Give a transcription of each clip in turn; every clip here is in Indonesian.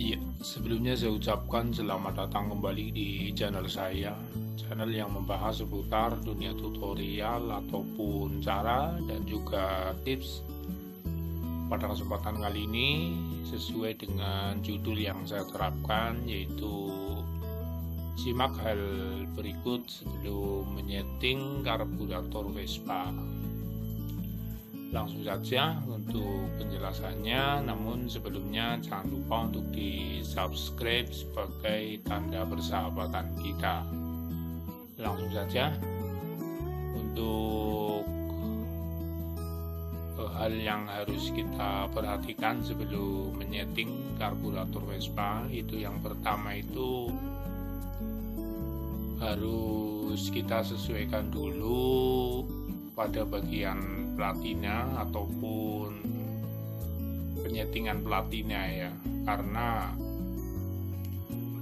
Iya, sebelumnya saya ucapkan selamat datang kembali di channel saya, channel yang membahas seputar dunia tutorial ataupun cara dan juga tips. Pada kesempatan kali ini, sesuai dengan judul yang saya terapkan, yaitu simak hal berikut sebelum menyeting karburator Vespa. Langsung saja untuk penjelasannya, namun sebelumnya jangan lupa untuk di subscribe sebagai tanda persahabatan kita. Langsung saja untuk hal yang harus kita perhatikan sebelum menyeting karburator Vespa, itu yang pertama itu harus kita sesuaikan dulu pada bagian platina ataupun penyetingan platina ya, karena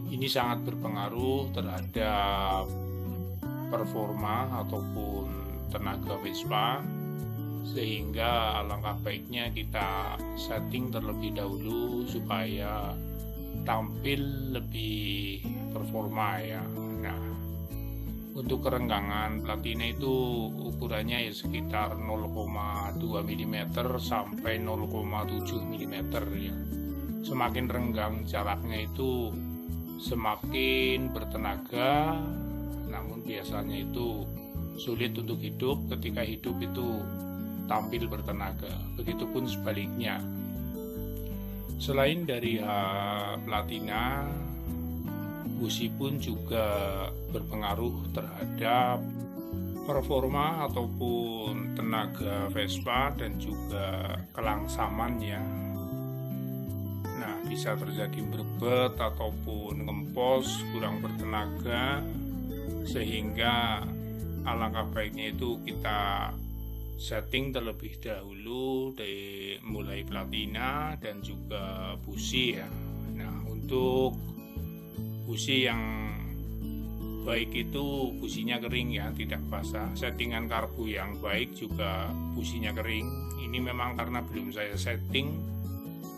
ini sangat berpengaruh terhadap performa ataupun tenaga Vespa, sehingga alangkah baiknya kita setting terlebih dahulu supaya tampil lebih performa ya. Nah, untuk kerenggangan platina itu ukurannya ya sekitar 0,2 mm sampai 0,7 mm ya. Semakin renggang jaraknya itu semakin bertenaga, namun biasanya itu sulit untuk hidup. Ketika hidup itu tampil bertenaga, begitupun sebaliknya. Selain dari platina, busi pun juga berpengaruh terhadap performa ataupun tenaga Vespa dan juga kelangsaman ya. Nah, bisa terjadi berbet ataupun ngempos, kurang bertenaga, sehingga alangkah baiknya itu kita setting terlebih dahulu dari mulai platina dan juga busi ya. Nah, untuk busi yang baik itu businya kering ya, tidak basah. Settingan karbu yang baik juga businya kering. Ini memang karena belum saya setting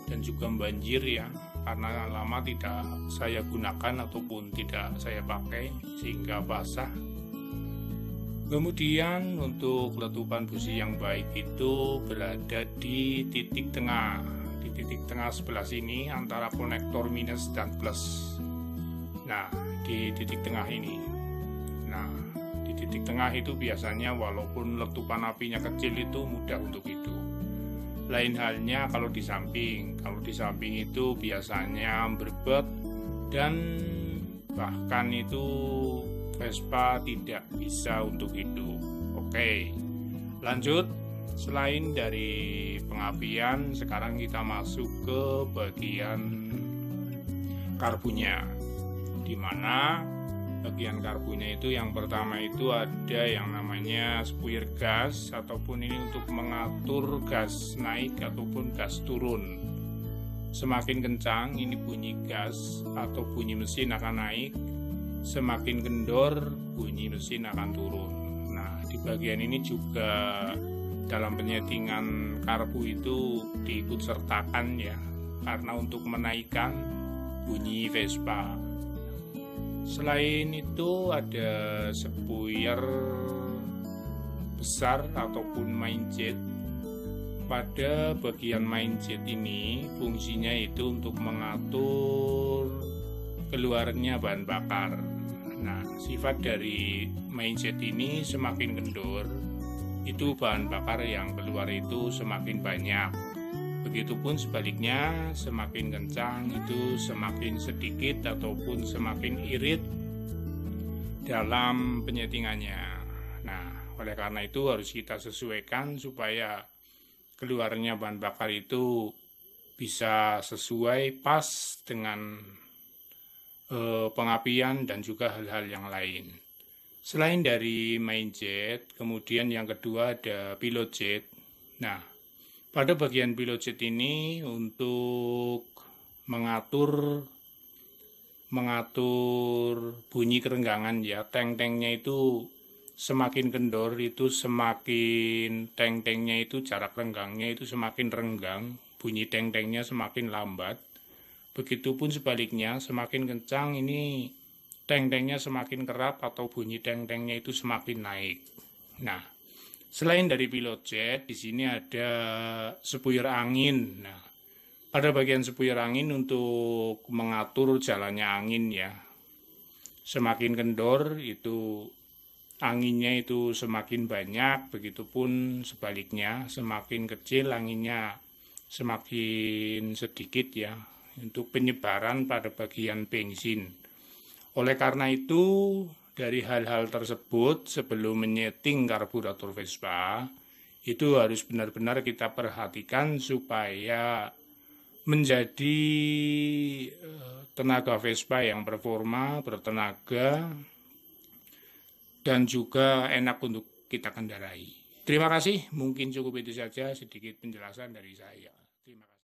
dan juga banjir ya, karena lama tidak saya gunakan ataupun tidak saya pakai sehingga basah. Kemudian untuk letupan busi yang baik itu berada di titik tengah. Di titik tengah sebelah sini antara konektor minus dan plus. Nah, di titik tengah ini. Nah, di titik tengah itu biasanya walaupun letupan apinya kecil itu mudah untuk hidup. Lain halnya kalau di samping. Kalau di samping itu biasanya berbet dan bahkan itu Vespa tidak bisa untuk hidup. Oke, lanjut. Selain dari pengapian, sekarang kita masuk ke bagian karbunya, di mana bagian karbunya itu yang pertama itu ada yang namanya spuyer gas, ataupun ini untuk mengatur gas naik ataupun gas turun. Semakin kencang ini bunyi gas atau bunyi mesin akan naik, semakin kendor bunyi mesin akan turun. Nah, di bagian ini juga dalam penyetingan karbu itu diikut sertakan ya, karena untuk menaikkan bunyi Vespa. Selain itu ada spuyer besar ataupun main jet. Pada bagian main jet ini fungsinya itu untuk mengatur keluarnya bahan bakar. Nah, sifat dari main jet ini semakin kendor, itu bahan bakar yang keluar itu semakin banyak. Begitupun sebaliknya, semakin kencang itu semakin sedikit ataupun semakin irit dalam penyetingannya. Nah, oleh karena itu harus kita sesuaikan supaya keluarnya bahan bakar itu bisa sesuai pas dengan pengapian dan juga hal-hal yang lain. Selain dari main jet, kemudian yang kedua ada pilot jet. Nah, pada bagian pilot jet ini untuk mengatur bunyi kerenggangan ya, tank-tanknya itu semakin kendor itu semakin tank-tanknya itu jarak renggangnya itu semakin renggang, bunyi tank-tanknya semakin lambat. Begitupun sebaliknya, semakin kencang ini teng-tengnya semakin kerap atau bunyi teng-tengnya itu semakin naik. Nah, selain dari pilot jet, di sini ada sepuir angin. Nah, pada bagian sepuir angin untuk mengatur jalannya angin ya. Semakin kendor itu anginnya itu semakin banyak, begitupun sebaliknya, semakin kecil anginnya semakin sedikit ya, untuk penyebaran pada bagian bensin. Oleh karena itu, dari hal-hal tersebut sebelum menyeting karburator Vespa, itu harus benar-benar kita perhatikan supaya menjadi tenaga Vespa yang performa, bertenaga, dan juga enak untuk kita kendarai. Terima kasih, mungkin cukup itu saja sedikit penjelasan dari saya.